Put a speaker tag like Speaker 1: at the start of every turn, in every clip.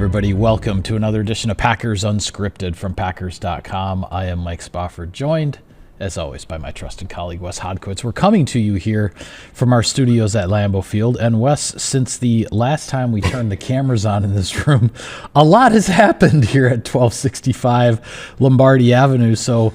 Speaker 1: everybody. Welcome to another edition of Packers Unscripted from Packers.com. I am Mike Spofford, joined, as always, by my trusted colleague, Wes Hodkowitz. We're coming to you here from our studios at Lambeau Field. And Wes, since the last time we turned the cameras on in this room, a lot has happened here at 1265 Lombardi Avenue. So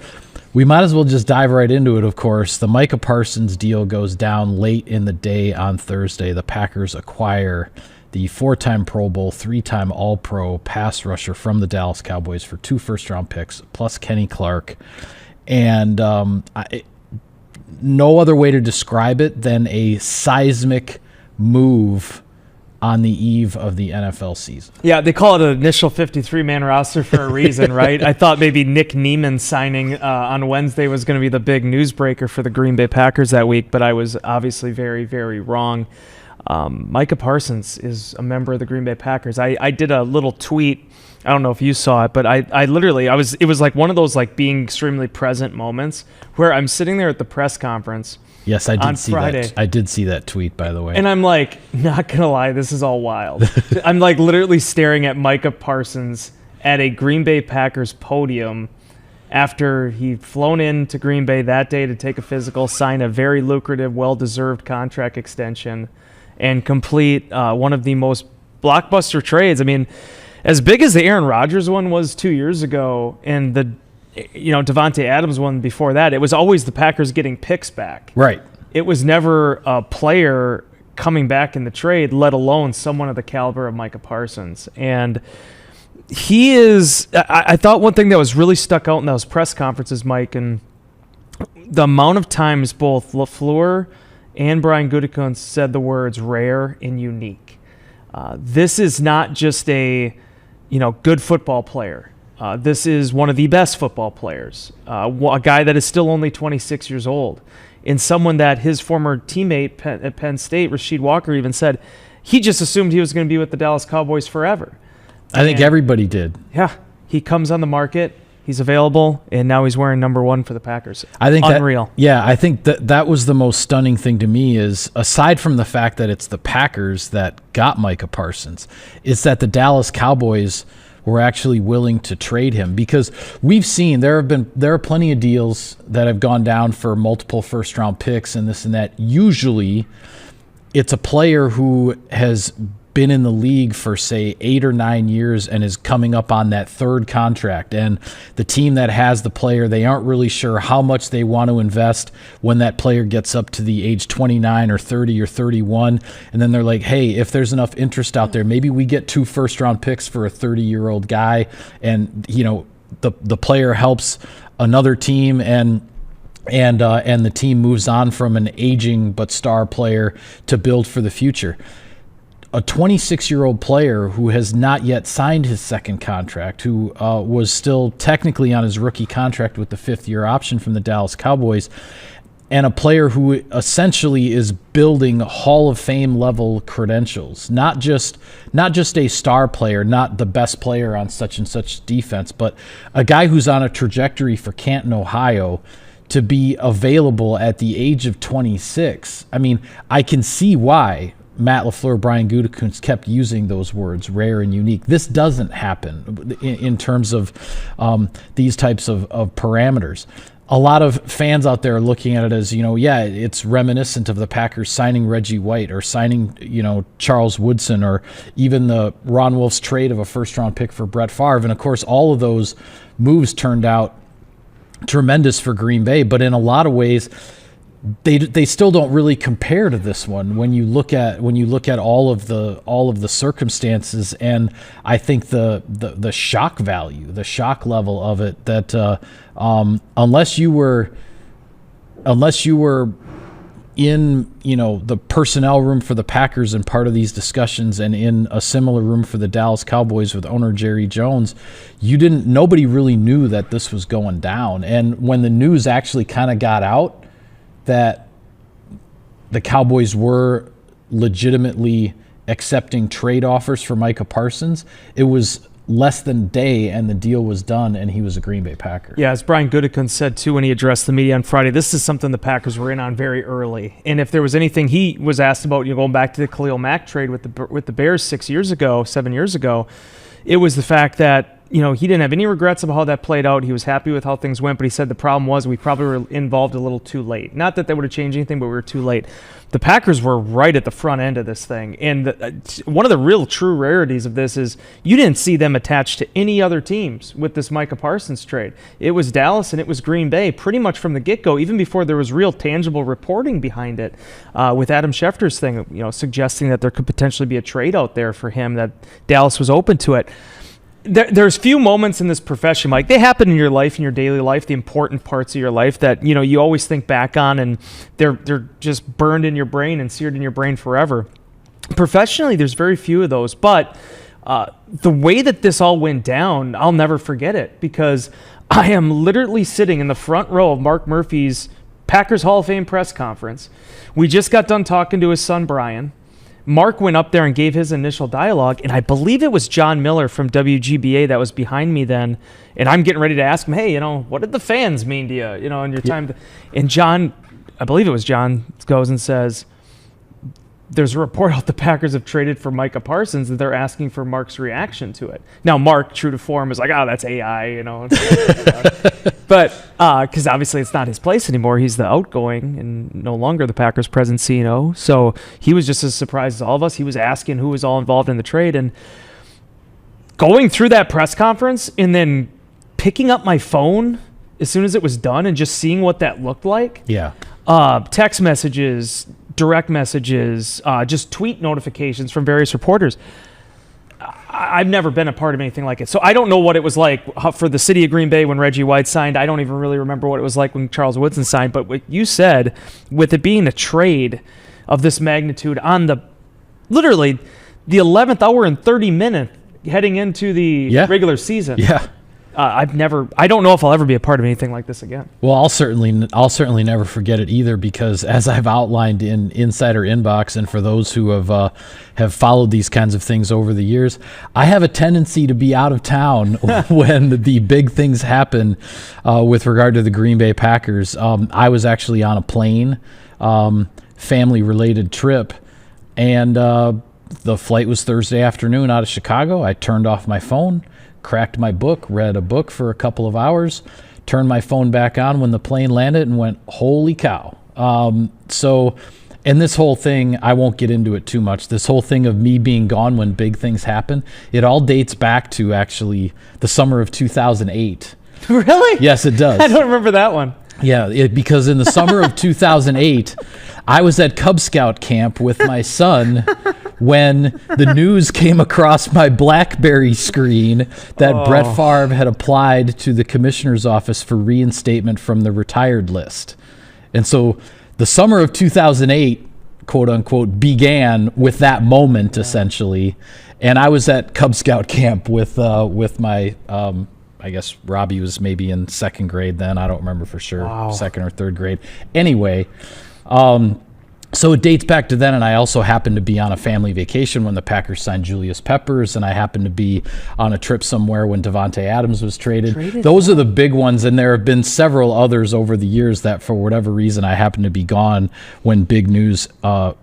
Speaker 1: we might as well just dive right into it, of course. The Micah Parsons deal goes down late in the day on Thursday. The Packers acquire the 4-time Pro Bowl, 3-time All-Pro pass rusher from the Dallas Cowboys for 2 first-round picks, plus Kenny Clark. And no other way to describe it than a seismic move on the eve of the NFL season.
Speaker 2: Yeah, they call it an initial 53-man roster for a reason, right? I thought maybe Nick Neiman signing on Wednesday was going to be the big newsbreaker for the Green Bay Packers that week, but I was obviously very, very wrong. Micah Parsons is a member of the Green Bay Packers. I did a little tweet. I don't know if you saw it, but it was like one of those like being extremely present moments where I'm sitting there at the press conference.
Speaker 1: Yes, I did
Speaker 2: on
Speaker 1: see
Speaker 2: Friday.
Speaker 1: that. I did see that tweet, by the way.
Speaker 2: And I'm like, not going to lie, this is all wild. I'm like literally staring at Micah Parsons at a Green Bay Packers podium after he'd flown into Green Bay that day to take a physical, sign a very lucrative, well-deserved contract extension, and complete one of the most blockbuster trades. I mean, as big as the Aaron Rodgers one was 2 years ago, and the Devontae Adams one before that, it was always the Packers getting picks back.
Speaker 1: Right.
Speaker 2: It was never a player coming back in the trade, let alone someone of the caliber of Micah Parsons. And he is, I thought one thing that was really stuck out in those press conferences, Mike, and the amount of times both LaFleur and Brian Gutekunst said the words rare and unique. This is not just a good football player. This is one of the best football players, a guy that is still only 26 years old, and someone that his former teammate at Penn State, Rasheed Walker, even said he just assumed he was going to be with the Dallas Cowboys forever.
Speaker 1: I think everybody did.
Speaker 2: Yeah, he comes on the market. He's available, and now he's wearing number 1 for the Packers.
Speaker 1: I think
Speaker 2: unreal.
Speaker 1: I think that was the most stunning thing to me is, aside from the fact that it's the Packers that got Micah Parsons, is that the Dallas Cowboys were actually willing to trade him, because we've seen there are plenty of deals that have gone down for multiple first-round picks and this and that. Usually, it's a player who has been in the league for, say, 8 or 9 years and is coming up on that 3rd contract, and the team that has the player, they aren't really sure how much they want to invest when that player gets up to the age 29 or 30 or 31, and then they're like, hey, if there's enough interest out there, maybe we get 2 first-round picks for a 30-year-old guy, and the player helps another team, and the team moves on from an aging but star player to build for the future. A 26-year-old player who has not yet signed his 2nd contract, who was still technically on his rookie contract with the 5th-year option from the Dallas Cowboys, and a player who essentially is building Hall of Fame level credentials, not just a star player, not the best player on such and such defense, but a guy who's on a trajectory for Canton, Ohio, to be available at the age of 26. I mean, I can see why Matt LaFleur, Brian Gutekunst kept using those words, rare and unique. This doesn't happen in terms of these types of parameters. A lot of fans out there are looking at it as, it's reminiscent of the Packers signing Reggie White or signing, Charles Woodson, or even the Ron Wolf's trade of a first-round pick for Brett Favre. And, of course, all of those moves turned out tremendous for Green Bay, but in a lot of ways, they still don't really compare to this one when you look at all of the circumstances, and I think the shock value, the shock level of it, that unless you were in the personnel room for the Packers and part of these discussions, and in a similar room for the Dallas Cowboys with owner Jerry Jones, nobody really knew that this was going down. And when the news actually kind of got out that the Cowboys were legitimately accepting trade offers for Micah Parsons, it was less than a day and the deal was done and he was a Green Bay Packer.
Speaker 2: Yeah, as Brian Gutekunst said too when he addressed the media on Friday, this is something the Packers were in on very early. And if there was anything he was asked about, going back to the Khalil Mack trade with the Bears 7 years ago, it was the fact that, he didn't have any regrets about how that played out. He was happy with how things went, but he said the problem was we probably were involved a little too late. Not that would have changed anything, but we were too late. The Packers were right at the front end of this thing. And one of the real true rarities of this is you didn't see them attached to any other teams with this Micah Parsons trade. It was Dallas and it was Green Bay pretty much from the get-go, even before there was real tangible reporting behind it, with Adam Schefter's thing, suggesting that there could potentially be a trade out there for him, that Dallas was open to it. There's few moments in this profession, Mike. They happen in your life, in your daily life, the important parts of your life that you always think back on, and they're just burned in your brain and seared in your brain forever. Professionally, there's very few of those, but the way that this all went down, I'll never forget it, because I am literally sitting in the front row of Mark Murphy's Packers Hall of Fame press conference. We just got done talking to his son Brian. Mark went up there and gave his initial dialogue, and I believe it was John Miller from WGBA that was behind me then, and I'm getting ready to ask him, hey, what did the fans mean to you, in your time? And John, I believe it was John, goes and says, there's a report out the Packers have traded for Micah Parsons, and they're asking for Mark's reaction to it. Now, Mark, true to form, is like, that's AI, But, because obviously it's not his place anymore. He's the outgoing and no longer the Packers' present CEO. So he was just as surprised as all of us. He was asking who was all involved in the trade. And going through that press conference and then picking up my phone as soon as it was done and just seeing what that looked like.
Speaker 1: Yeah.
Speaker 2: Text messages, direct messages, just tweet notifications from various reporters. I've never been a part of anything like it. So I don't know what it was like for the city of Green Bay when Reggie White signed. I don't even really remember what it was like when Charles Woodson signed. But what you said, with it being a trade of this magnitude on literally the 11th hour and 30 minutes heading into the regular season.
Speaker 1: Yeah.
Speaker 2: I don't know if I'll ever be a part of anything like this again.
Speaker 1: Well, I'll certainly never forget it either, because as I've outlined in Insider Inbox, and for those who have followed these kinds of things over the years, I have a tendency to be out of town when the big things happen with regard to the Green Bay Packers. I was actually on a plane, family-related trip, and the flight was Thursday afternoon out of Chicago. I turned off my phone, cracked my book, read a book for a couple of hours, turned my phone back on when the plane landed, and went, holy cow. And this whole thing, I won't get into it too much. This whole thing of me being gone when big things happen, it all dates back to actually the summer of 2008.
Speaker 2: Really?
Speaker 1: Yes, it does.
Speaker 2: I don't remember that one.
Speaker 1: Yeah, because in the summer of 2008, I was at Cub Scout camp with my son when the news came across my BlackBerry screen that Brett Favre had applied to the commissioner's office for reinstatement from the retired list. And so the summer of 2008, quote unquote, began with that moment, essentially. And I was at Cub Scout camp with my, I guess Robbie was maybe in second grade then. I don't remember for sure, second or third grade. Anyway, so it dates back to then, and I also happened to be on a family vacation when the Packers signed Julius Peppers, and I happened to be on a trip somewhere when Devontae Adams was traded. Those are the big ones, and there have been several others over the years that for whatever reason I happen to be gone when big news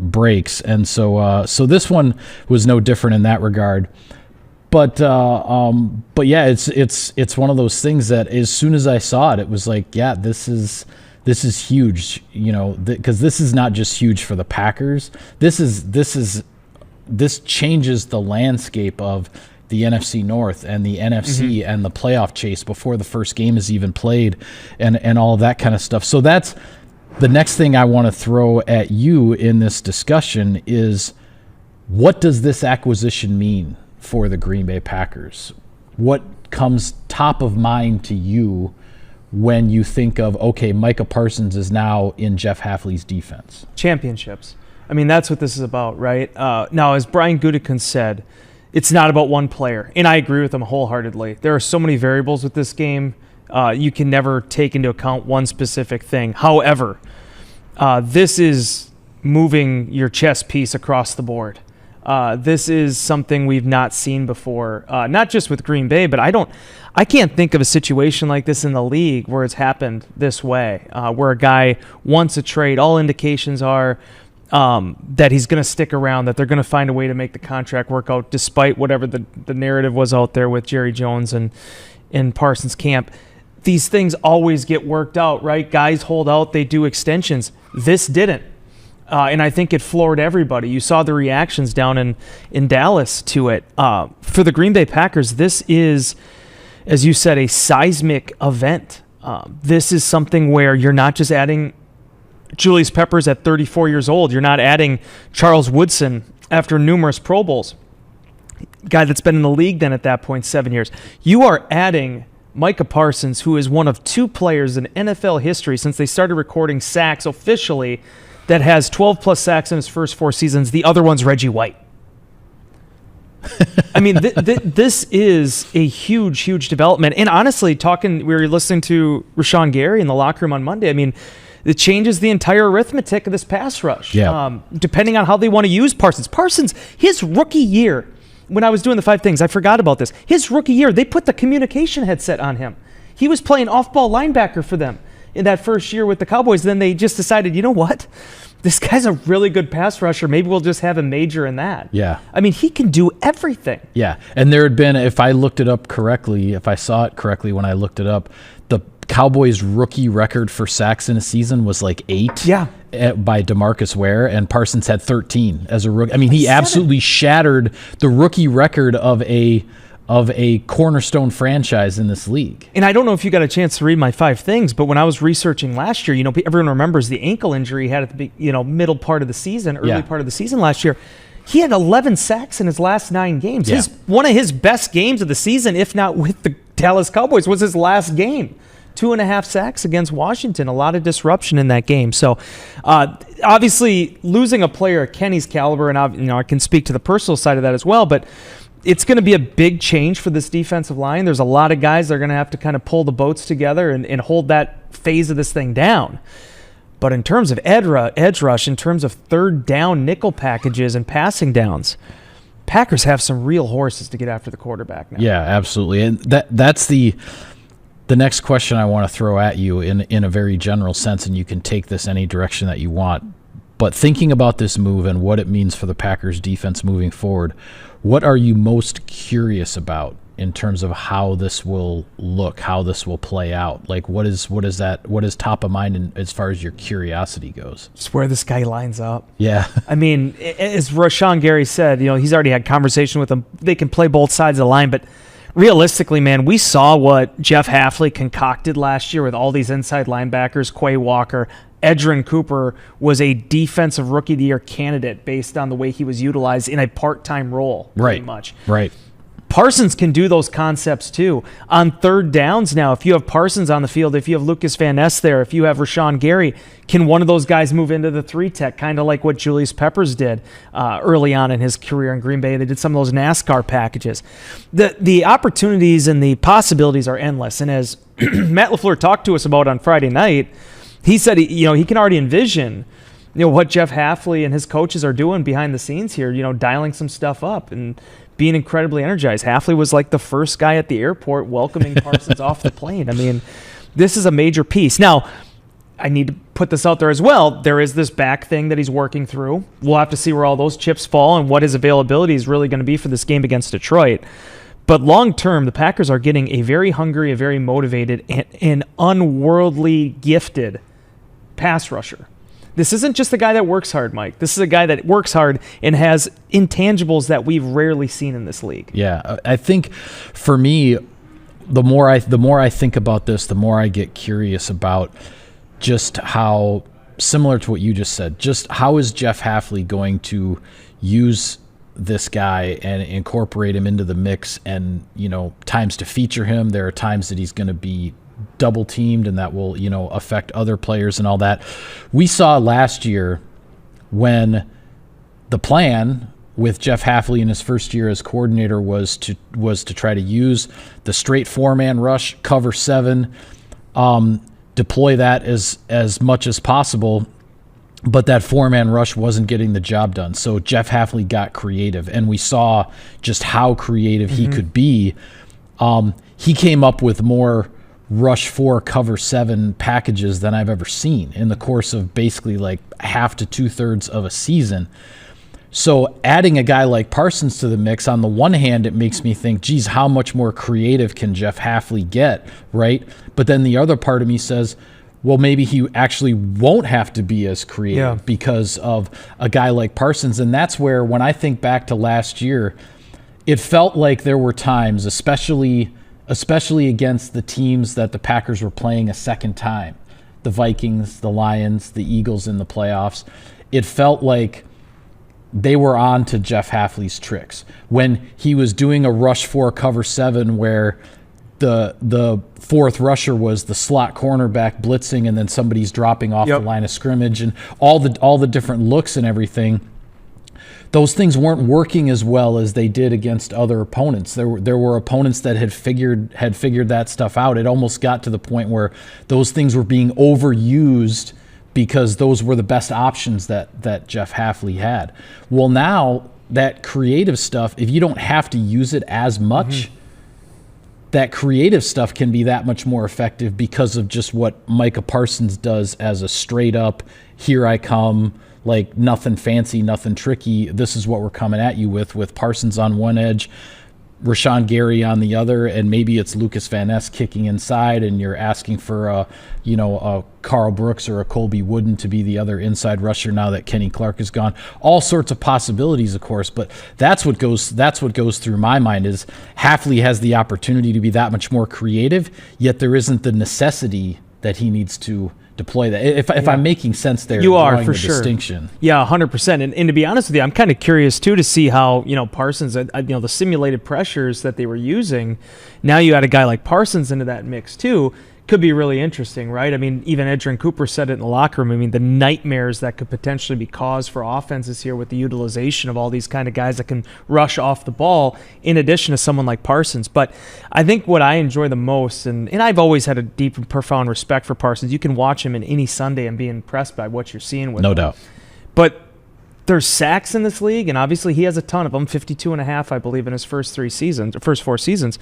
Speaker 1: breaks. And so this one was no different in that regard. But yeah, it's one of those things that as soon as I saw it, it was like, yeah, this is huge, because this is not just huge for the Packers. This changes the landscape of the NFC North and the NFC and the playoff chase before the first game is even played, and all of that kind of stuff. So that's the next thing I want to throw at you in this discussion is, what does this acquisition mean for the Green Bay Packers? What comes top of mind to you when you think of, okay, Micah Parsons is now in Jeff Hafley's defense?
Speaker 2: Championships. I mean, that's what this is about, right? Now, as Brian Gutekunst said, it's not about one player, and I agree with him wholeheartedly. There are so many variables with this game. You can never take into account one specific thing. However, this is moving your chess piece across the board. This is something we've not seen before, not just with Green Bay, but I can't think of a situation like this in the league where it's happened this way, where a guy wants a trade. All indications are that he's going to stick around, that they're going to find a way to make the contract work out despite whatever the narrative was out there with Jerry Jones and in Parsons' camp. These things always get worked out, right? Guys hold out, they do extensions. This didn't. And I think it floored everybody. You saw the reactions down in Dallas to it. For the Green Bay Packers, this is, as you said, a seismic event. This is something where you're not just adding Julius Peppers at 34 years old. You're not adding Charles Woodson after numerous Pro Bowls. Guy that's been in the league then at that point 7 years. You are adding Micah Parsons, who is one of 2 players in NFL history since they started recording sacks officially that has 12-plus sacks in his first 4 seasons. The other one's Reggie White. I mean, this is a huge, huge development. And honestly, we were listening to Rashawn Gary in the locker room on Monday. I mean, it changes the entire arithmetic of this pass rush.
Speaker 1: Yeah.
Speaker 2: Depending on how they want to use Parsons. Parsons, his rookie year, when I was doing the 5 things, I forgot about this. His rookie year, they put the communication headset on him. He was playing off-ball linebacker for them in that first year with the Cowboys. Then they just decided, you know what? This guy's a really good pass rusher. Maybe we'll just have him major in that.
Speaker 1: Yeah.
Speaker 2: I mean, he can do everything.
Speaker 1: Yeah. And there had been, if I looked it up correctly, if I saw it correctly when I looked it up, the Cowboys' rookie record for sacks in a season was like 8 by DeMarcus Ware, and Parsons had 13 as a rookie. I mean, he absolutely shattered the rookie record of a cornerstone franchise in this league.
Speaker 2: And I don't know if you got a chance to read my 5 things, but when I was researching last year, everyone remembers the ankle injury he had at the middle part of the season, early part of the season last year. He had 11 sacks in his last 9 games.
Speaker 1: Yeah.
Speaker 2: One of his best games of the season, if not with the Dallas Cowboys, was his last game. 2.5 sacks against Washington. A lot of disruption in that game. So, obviously, losing a player at Kenny's caliber, and I can speak to the personal side of that as well, but it's going to be a big change for this defensive line. There's a lot of guys that are going to have to kind of pull the boats together and hold that phase of this thing down. But in terms of edge rush, in terms of third down nickel packages and passing downs, Packers have some real horses to get after the quarterback now.
Speaker 1: Yeah, absolutely. And that's the next question I want to throw at you in a very general sense, and you can take this any direction that you want. But thinking about this move and what it means for the Packers defense moving forward, what are you most curious about in terms of how this will look, how this will play out? Like, what is top of mind as far as your curiosity goes?
Speaker 2: Just where this guy lines up.
Speaker 1: Yeah.
Speaker 2: I mean, as Rashawn Gary said, he's already had conversation with them. They can play both sides of the line, but realistically, man, we saw what Jeff Hafley concocted last year with all these inside linebackers, Quay Walker. Edgerrin Cooper was a defensive rookie of the year candidate based on the way he was utilized in a part-time role, pretty much.
Speaker 1: Right.
Speaker 2: Parsons can do those concepts too. On third downs now, if you have Parsons on the field, if you have Lucas Van Ness there, if you have Rashawn Gary, can one of those guys move into the 3-tech, kind of like what Julius Peppers did early on in his career in Green Bay? They did some of those NASCAR packages. The opportunities and the possibilities are endless. And as Matt LaFleur talked to us about on Friday night, he said he can already envision what Jeff Hafley and his coaches are doing behind the scenes here, dialing some stuff up and being incredibly energized. Hafley was like the first guy at the airport welcoming Parsons off the plane. I mean, this is a major piece. Now, I need to put this out there as well. There is this back thing that he's working through. We'll have to see where all those chips fall and what his availability is really going to be for this game against Detroit. But long term, the Packers are getting a very hungry, a very motivated, and unworldly gifted pass rusher. This isn't just a guy that works hard, Mike. This is a guy that works hard and has intangibles that we've rarely seen in this league.
Speaker 1: Yeah, I think for me, the more I think about this, the more I get curious about just how, similar to what you just said, just how is Jeff Hafley going to use this guy and incorporate him into the mix, and times to feature him. There are times that he's going to be double teamed, and that will affect other players and all that. We saw last year when the plan with Jeff Hafley in his first year as coordinator was to try to use the straight 4-man rush, cover 7, deploy that as much as possible. But that 4-man rush wasn't getting the job done. So Jeff Hafley got creative, and we saw just how creative he could be. He came up with more rush 4 cover 7 packages than I've ever seen in the course of basically like half to 2/3 of a season. So adding a guy like Parsons to the mix, on the one hand, it makes me think, geez, how much more creative can Jeff Hafley get, right? But then the other part of me says, well, maybe he actually won't have to be as creative because of a guy like Parsons. And that's where, when I think back to last year, it felt like there were times, especially against the teams that the Packers were playing a second time, the Vikings, the Lions, the Eagles in the playoffs, it felt like they were on to Jeff Hafley's tricks. When he was doing a rush 4 cover 7 where the fourth rusher was the slot cornerback blitzing and then somebody's dropping off the line of scrimmage, and all the different looks and everything, those things weren't working as well as they did against other opponents. There were opponents that had figured that stuff out. It almost got to the point where those things were being overused because those were the best options that Jeff Hafley had. Well, now that creative stuff, if you don't have to use it as much, that creative stuff can be that much more effective because of just what Micah Parsons does as a straight up, here I come, like nothing fancy, nothing tricky. This is what we're coming at you with Parsons on one edge, Rashawn Gary on the other, and maybe it's Lucas Van Ness kicking inside, and you're asking for a Carl Brooks or a Colby Wooden to be the other inside rusher now that Kenny Clark is gone. All sorts of possibilities, of course, but that's what goes through my mind is Hafley has the opportunity to be that much more creative, yet there isn't the necessity that he needs to deploy that. If I'm making sense there,
Speaker 2: you are for sure.
Speaker 1: Distinction.
Speaker 2: Yeah, 100%. And to be honest with you, I'm kind of curious too to see how Parsons, the simulated pressures that they were using. Now you add a guy like Parsons into that mix too. Could be really interesting, right? I mean, even Edgerrin Cooper said it in the locker room. I mean, the nightmares that could potentially be caused for offenses here with the utilization of all these kind of guys that can rush off the ball, in addition to someone like Parsons. But I think what I enjoy the most, and I've always had a deep and profound respect for Parsons. You can watch him in any Sunday and be impressed by what you're seeing with him.
Speaker 1: No doubt.
Speaker 2: But there's sacks in this league, and obviously he has a ton of them, 52.5, I believe, in his first 4 seasons.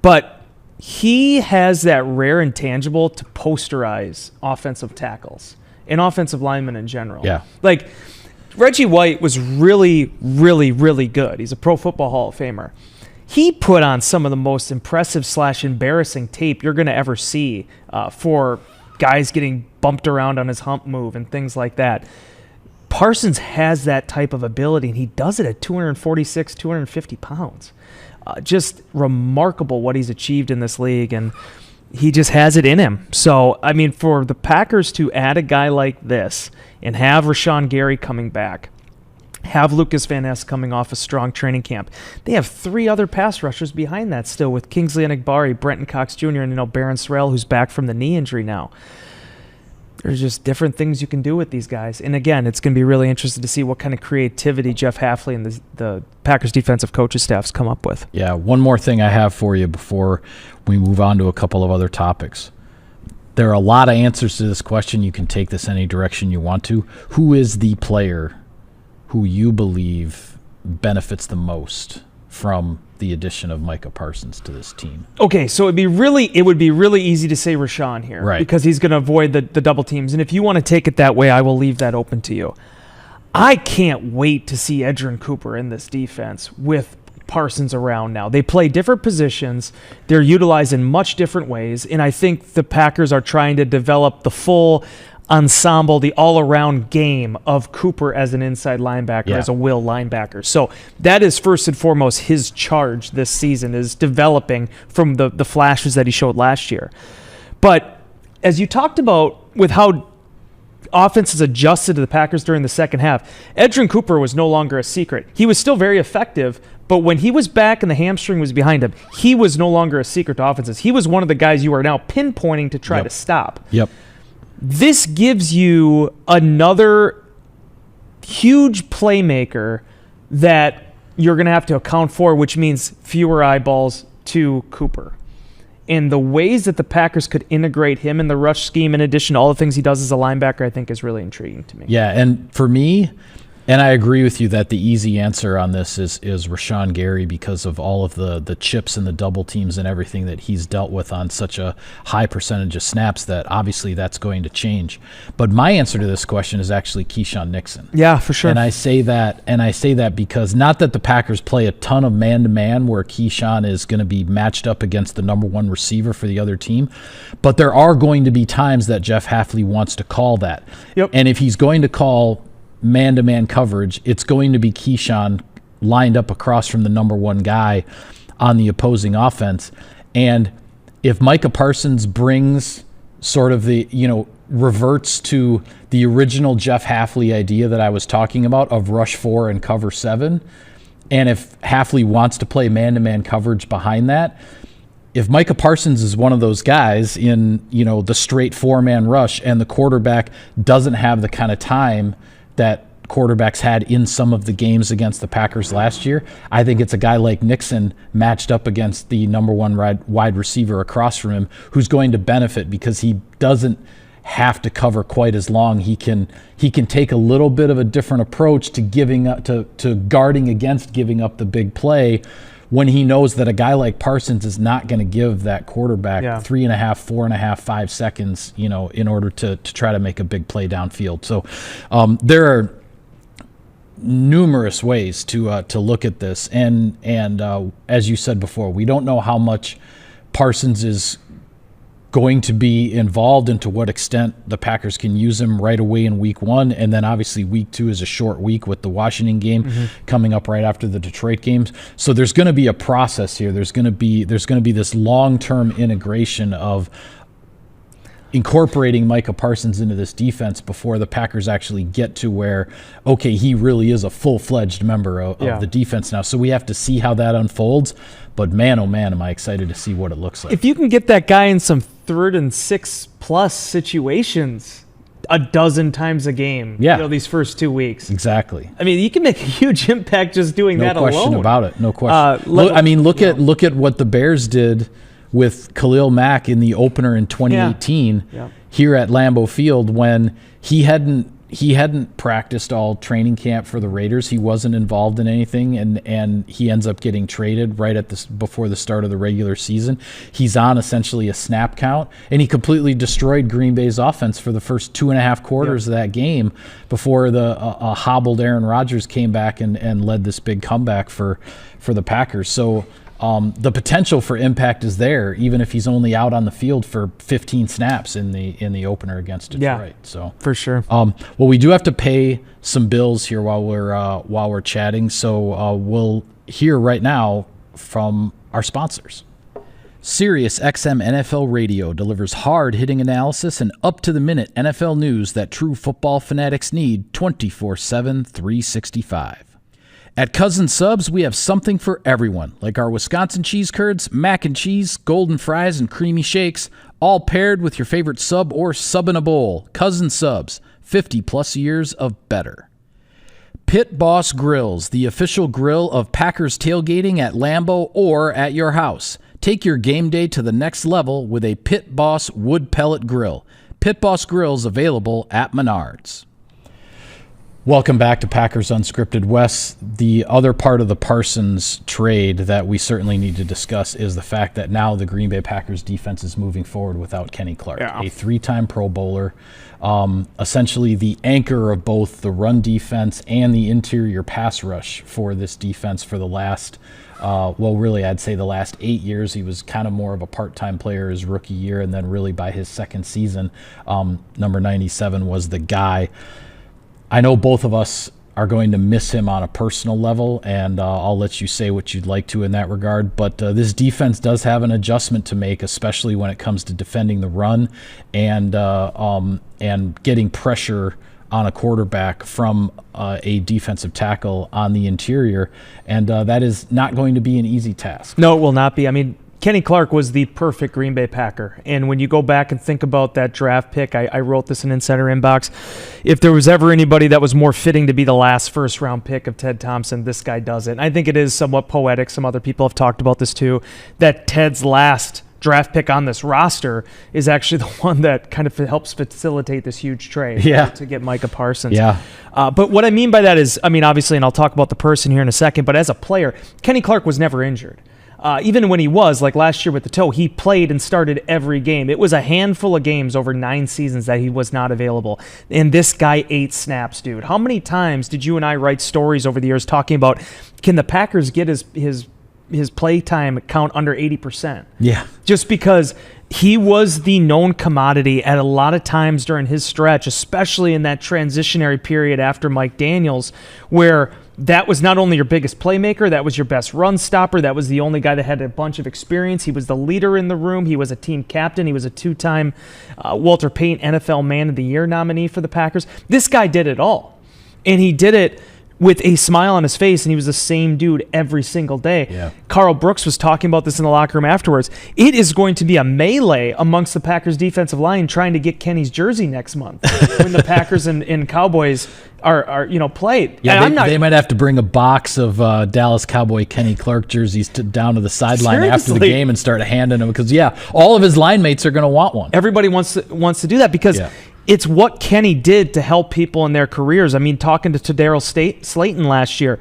Speaker 2: But he has that rare intangible to posterize offensive tackles and offensive linemen in general.
Speaker 1: Yeah.
Speaker 2: Like, Reggie White was really, really, really good. He's a Pro Football Hall of Famer. He put on some of the most impressive / embarrassing tape you're going to ever see for guys getting bumped around on his hump move and things like that. Parsons has that type of ability, and he does it at 246, 250 pounds. Just remarkable what he's achieved in this league, and he just has it in him. So, I mean, for the Packers to add a guy like this and have Rashawn Gary coming back, have Lucas Van Ness coming off a strong training camp, they have 3 other pass rushers behind that still with Kingsley Enagbari, Brenton Cox Jr., and Baron Sorrell, who's back from the knee injury now. There's just different things you can do with these guys. And again, it's going to be really interesting to see what kind of creativity Jeff Hafley and the Packers defensive coaches staffs come up with.
Speaker 1: Yeah, one more thing I have for you before we move on to a couple of other topics. There are a lot of answers to this question. You can take this any direction you want to. Who is the player who you believe benefits the most from the addition of Micah Parsons to this team?
Speaker 2: Okay, so it would be really easy to say Rashawn here,
Speaker 1: right?
Speaker 2: Because he's going to avoid the double teams. And if you want to take it that way, I will leave that open to you. I can't wait to see Edgerrin Cooper in this defense with Parsons around now. They play different positions. They're utilized in much different ways. And I think the Packers are trying to develop the full ensemble, the all-around game of Cooper as an inside linebacker, as a will linebacker. So that is first and foremost his charge this season, is developing from the flashes that he showed last year. But as you talked about with how offenses adjusted to the Packers during the second half, Edgerrin Cooper was no longer a secret. He was still very effective, but when he was back and the hamstring was behind him, he was no longer a secret to offenses. He was one of the guys you are now pinpointing to try to stop.
Speaker 1: Yep.
Speaker 2: This gives you another huge playmaker that you're going to have to account for, which means fewer eyeballs to Cooper. And the ways that the Packers could integrate him in the rush scheme, in addition to all the things he does as a linebacker, I think is really intriguing to me.
Speaker 1: Yeah, and for me, And I agree with you that the easy answer on this is Rashawn Gary, because of all of the chips and the double teams and everything that he's dealt with on such a high percentage of snaps, that obviously that's going to change. But my answer to this question is actually Keyshawn Nixon.
Speaker 2: Yeah, for sure.
Speaker 1: And I say that because not that the Packers play a ton of man-to-man where Keyshawn is going to be matched up against the number one receiver for the other team, but there are going to be times that Jeff Hafley wants to call that.
Speaker 2: Yep.
Speaker 1: And if he's going to call man-to-man coverage, it's going to be Keyshawn lined up across from the number one guy on the opposing offense. And if Micah Parsons brings sort of reverts to the original Jeff Hafley idea that I was talking about of rush 4 and cover 7, and if Hafley wants to play man-to-man coverage behind that, if Micah Parsons is one of those guys in, the straight 4-man rush, and the quarterback doesn't have the kind of time that quarterbacks had in some of the games against the Packers last year, I think it's a guy like Nixon matched up against the number one wide receiver across from him who's going to benefit, because he doesn't have to cover quite as long. He can take a little bit of a different approach to giving up to guarding against giving up the big play, when he knows that a guy like Parsons is not going to give that quarterback 3.5, 4.5, 5 seconds, in order to try to make a big play downfield. So there are numerous ways to look at this, and as you said before, we don't know how much Parsons is going to be involved and to what extent the Packers can use him right away in week 1. And then obviously week 2 is a short week with the Washington game coming up right after the Detroit games. So there's going to be a process here. There's going to be this long-term integration of incorporating Micah Parsons into this defense before the Packers actually get to where, okay, he really is a full-fledged member of the defense now. So we have to see how that unfolds. But man, oh man, am I excited to see what it looks like.
Speaker 2: If you can get that guy in some 3rd and 6+ situations a dozen times a game, these first 2 weeks.
Speaker 1: Exactly.
Speaker 2: I mean, you can make a huge impact just doing that alone.
Speaker 1: No question about it. No question. Look at what the Bears did with Khalil Mack in the opener in 2018 here at Lambeau Field, when he hadn't practiced all training camp for the Raiders. He wasn't involved in anything, and he ends up getting traded right before the start of the regular season. He's on essentially a snap count, and he completely destroyed Green Bay's offense for the first 2.5 quarters of that game before the hobbled Aaron Rodgers came back and led this big comeback for the Packers. So the potential for impact is there, even if he's only out on the field for 15 snaps in the opener against Detroit. So
Speaker 2: for sure.
Speaker 1: Well, we do have to pay some bills here while we're chatting. So we'll hear right now from our sponsors. SiriusXM NFL Radio delivers hard-hitting analysis and up-to-the-minute NFL news that true football fanatics need 24/7, 365. At Cousin Subs, we have something for everyone, like our Wisconsin cheese curds, mac and cheese, golden fries, and creamy shakes, all paired with your favorite sub or sub in a bowl. Cousin Subs, 50-plus years of better. Pit Boss Grills, the official grill of Packers tailgating at Lambeau or at your house. Take your game day to the next level with a Pit Boss wood pellet grill. Pit Boss Grills available at Menards. Welcome back to Packers Unscripted. Wes, the other part of the Parsons trade that we certainly need to discuss is the fact that now the Green Bay Packers defense is moving forward without Kenny Clark, a 3-time Pro Bowler, essentially the anchor of both the run defense and the interior pass rush for this defense for the last, I'd say the last 8 years. He was kind of more of a part-time player his rookie year, and then really by his second season, number 97 was the guy. I know both of us are going to miss him on a personal level, and I'll let you say what you'd like to in that regard. But this defense does have an adjustment to make, especially when it comes to defending the run and getting pressure on a quarterback from a defensive tackle on the interior, and that is not going to be an easy task.
Speaker 2: No, it will not be. I mean, Kenny Clark was the perfect Green Bay Packer. And when you go back and think about that draft pick, I wrote this in Insider Inbox. If there was ever anybody that was more fitting to be the last first-round pick of Ted Thompson, this guy does it. And I think it is somewhat poetic. Some other people have talked about this too, that Ted's last draft pick on this roster is actually the one that kind of helps facilitate this huge trade to get Micah Parsons.
Speaker 1: Yeah.
Speaker 2: But what I mean by that is, I mean, obviously, and I'll talk about the person here in a second, but as a player, Kenny Clark was never injured. Even when he was, like last year with the toe, he played and started every game. It was a handful of games over 9 seasons that he was not available. And this guy ate snaps, dude. How many times did you and I write stories over the years talking about, can the Packers get his play time count under 80%?
Speaker 1: Yeah.
Speaker 2: Just because he was the known commodity at a lot of times during his stretch, especially in that transitionary period after Mike Daniels, where that was not only your biggest playmaker, that was your best run stopper, that was the only guy that had a bunch of experience. He was the leader in the room. He was a team captain. He was a 2-time Walter Payton NFL Man of the Year nominee for the Packers. This guy did it all, and he did it with a smile on his face, and he was the same dude every single day.
Speaker 1: Yeah.
Speaker 2: Carl Brooks was talking about this in the locker room afterwards. It is going to be a melee amongst the Packers defensive line trying to get Kenny's jersey next month when the Packers and Cowboys are played.
Speaker 1: Yeah, they might have to bring a box of Dallas Cowboy Kenny Clark jerseys down to the sideline after the game and start handing them, because all of his line mates are going to want one.
Speaker 2: Everybody wants to do that because it's what Kenny did to help people in their careers. I mean, talking to Daryl Slayton last year,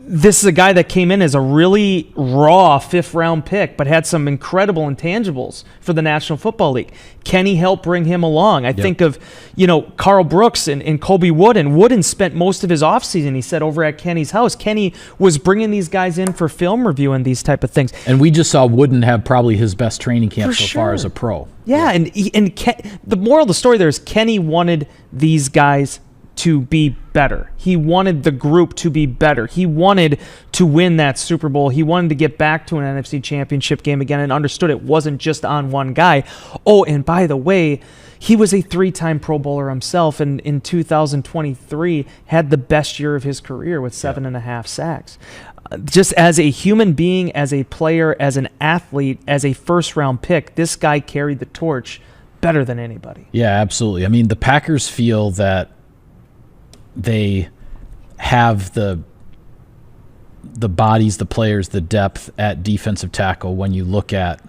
Speaker 2: this is a guy that came in as a really raw 5th-round pick, but had some incredible intangibles for the National Football League. Kenny helped bring him along. I think of, Carl Brooks and Colby Wooden. Wooden spent most of his offseason, he said, over at Kenny's house. Kenny was bringing these guys in for film review and these type of things.
Speaker 1: And we just saw Wooden have probably his best training camp so far as a pro.
Speaker 2: Yeah, and the moral of the story there is Kenny wanted these guys to be better. He wanted the group to be better. He wanted to win that Super Bowl. He wanted to get back to an NFC Championship game again, and understood it wasn't just on one guy. Oh, and by the way, he was a 3-time Pro Bowler himself, and in 2023 had the best year of his career with 7.5 sacks. Just as a human being, as a player, as an athlete, as a first-round pick, this guy carried the torch better than anybody.
Speaker 1: Yeah, absolutely. I mean, the Packers feel that they have the bodies, the players, the depth at defensive tackle. When you look at,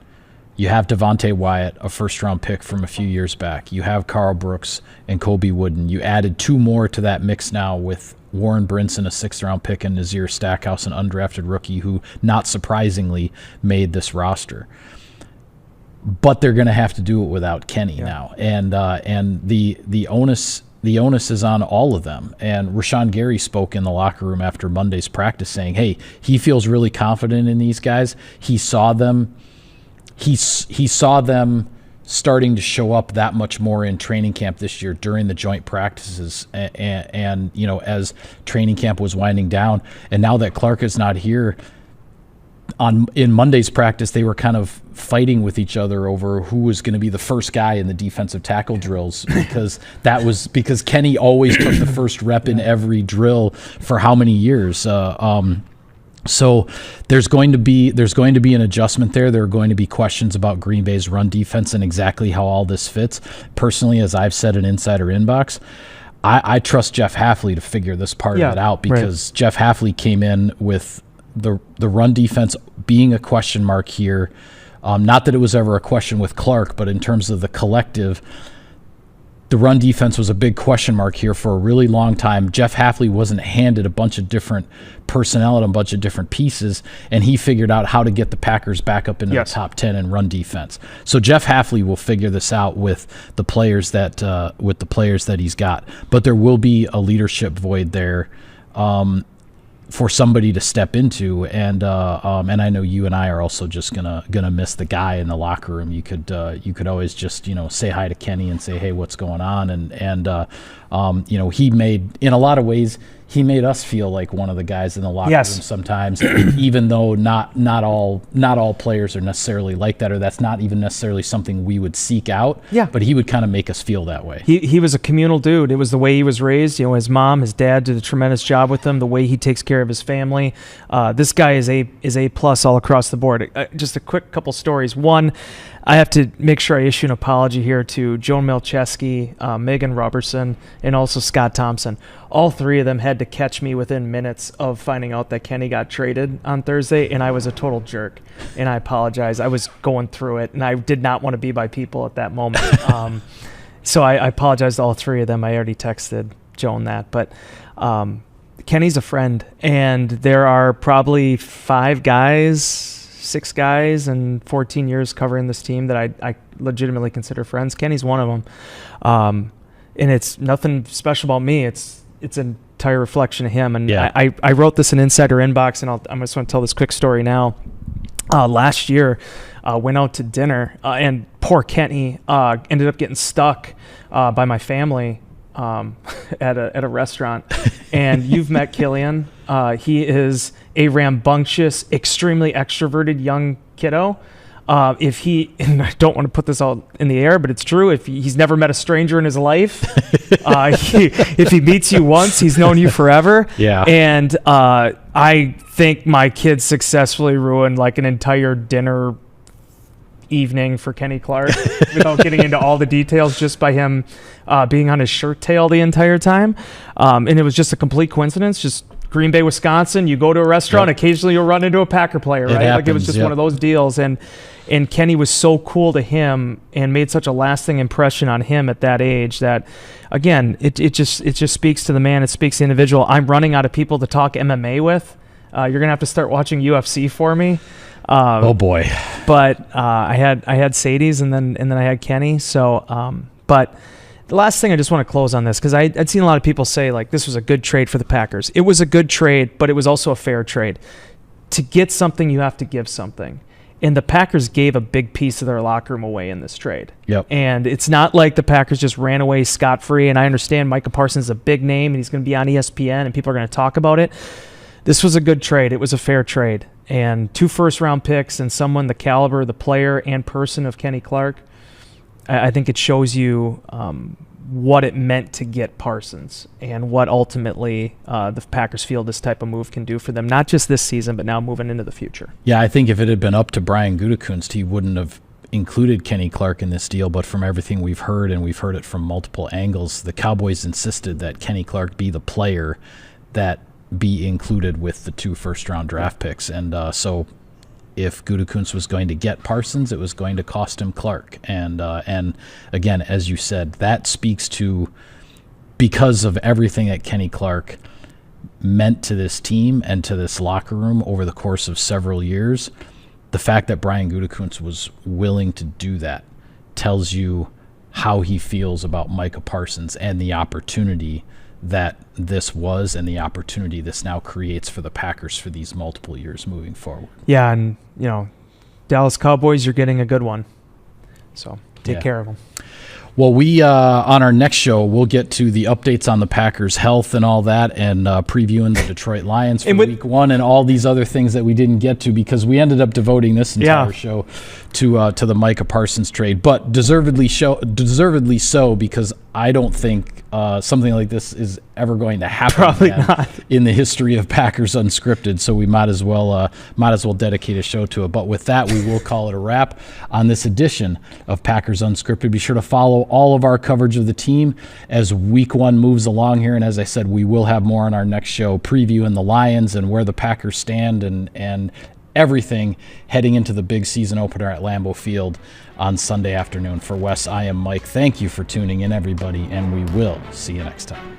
Speaker 1: you have Devontae Wyatt, a first-round pick from a few years back. You have Carl Brooks and Colby Wooden. You added 2 more to that mix now with Warren Brinson, a 6th-round pick, and Nazir Stackhouse, an undrafted rookie who, not surprisingly, made this roster. But they're going to have to do it without Kenny now, and the onus is on all of them. And Rashawn Gary spoke in the locker room after Monday's practice saying, hey, he feels really confident in these guys. He saw them starting to show up that much more in training camp this year during the joint practices and as training camp was winding down. And now that Clark is not here, in Monday's practice, they were kind of fighting with each other over who was going to be the first guy in the defensive tackle drills, because Kenny always took the first rep in every drill for how many years. So there's going to be an adjustment there. There are going to be questions about Green Bay's run defense and exactly how all this fits. Personally, as I've said in Insider Inbox, I trust Jeff Hafley to figure this part of it out, because Jeff Hafley came in with the run defense being a question mark here. Not that it was ever a question with Clark, but in terms of the collective, the run defense was a big question mark here for a really long time. Jeff Hafley wasn't handed a bunch of different personnel and a bunch of different pieces, and he figured out how to get the Packers back up into the top 10 in run defense. So Jeff Hafley will figure this out with the players that he's got. But there will be a leadership void there for somebody to step into, and I know you and I are also just gonna miss the guy in the locker room. You could always just say hi to Kenny and say, hey, what's going on, and he made, in a lot of ways, he made us feel like one of the guys in the locker room sometimes, even though not all players are necessarily like that, or that's not even necessarily something we would seek out. Yeah. But he would kind of make us feel that way.
Speaker 2: He was a communal dude. It was the way he was raised. His mom, his dad did a tremendous job with him. The way he takes care of his family. This guy is a plus all across the board. Just a quick couple stories. One, I have to make sure I issue an apology here to Joan Milcheski, Megan Robertson, and also Scott Thompson. All three of them had to catch me within minutes of finding out that Kenny got traded on Thursday, and I was a total jerk. And I apologize. I was going through it, and I did not want to be by people at that moment. So I apologize to all three of them. I already texted Joan that. But Kenny's a friend, and there are probably 6 guys in 14 years covering this team that I legitimately consider friends. Kenny's one of them. And it's nothing special about me. It's an entire reflection of him. And
Speaker 1: yeah.
Speaker 2: I wrote this in Insider Inbox, and I'm just going to tell this quick story now. Last year, went out to dinner, and poor Kenny ended up getting stuck by my family at a restaurant. And you've met Killian. He is a rambunctious, extremely extroverted young kiddo. And I don't want to put this all in the air, but it's true. If he's never met a stranger in his life, if he meets you once, he's known you forever.
Speaker 1: Yeah.
Speaker 2: And I think my kid successfully ruined like an entire dinner evening for Kenny Clark without getting into all the details, just by him being on his shirt tail the entire time. And it was just a complete coincidence. Just Green Bay, Wisconsin, you go to a restaurant,
Speaker 1: yep.
Speaker 2: Occasionally you'll run into a Packer player, right?
Speaker 1: Happens,
Speaker 2: like it was just
Speaker 1: yep.
Speaker 2: one of those deals. And Kenny was so cool to him and made such a lasting impression on him at that age that, again, it just speaks to the man. It speaks to the individual. I'm running out of people to talk MMA with. You're going to have to start watching UFC for me.
Speaker 1: Oh boy.
Speaker 2: But I had Sadie's and then I had Kenny. So, but the last thing I just want to close on this, because I'd seen a lot of people say like this was a good trade for the Packers. It was a good trade, but it was also a fair trade. To get something, you have to give something. And the Packers gave a big piece of their locker room away in this trade.
Speaker 1: Yep.
Speaker 2: And it's not like the Packers just ran away scot-free. And I understand Micah Parsons is a big name and he's going to be on ESPN and people are going to talk about it. This was a good trade. It was a fair trade. And 2 first-round picks and someone the caliber, the player and person of Kenny Clark, I think it shows you what it meant to get Parsons and what ultimately the Packers feel this type of move can do for them, not just this season, but now moving into the future.
Speaker 1: Yeah, I think if it had been up to Brian Gutekunst, he wouldn't have included Kenny Clark in this deal, but from everything we've heard, and we've heard it from multiple angles, the Cowboys insisted that Kenny Clark be the player that be included with the 2 first-round draft picks. And so if Gutekunst was going to get Parsons, it was going to cost him Clark. And again, as you said, that speaks to, because of everything that Kenny Clark meant to this team and to this locker room over the course of several years, the fact that Brian Gutekunst was willing to do that tells you how he feels about Micah Parsons and the opportunity that this was and the opportunity this now creates for the Packers for these multiple years moving forward.
Speaker 2: Yeah, and, Dallas Cowboys, you're getting a good one. So take care of them.
Speaker 1: Well, we on our next show, we'll get to the updates on the Packers' health and all that, and previewing the Detroit Lions for Week 1 and all these other things that we didn't get to because we ended up devoting this entire show to the Micah Parsons trade. But deservedly so, because I don't think something like this is ever going to happen
Speaker 2: Probably not.
Speaker 1: in the history of Packers Unscripted. So we might as well dedicate a show to it. But with that, we will call it a wrap on this edition of Packers Unscripted. Be sure to follow all of our coverage of the team as Week 1 moves along here. And as I said, we will have more on our next show previewing the Lions and where the Packers stand and everything heading into the big season opener at Lambeau Field on Sunday afternoon. For Wes, I am Mike. Thank you for tuning in, everybody, and we will see you next time.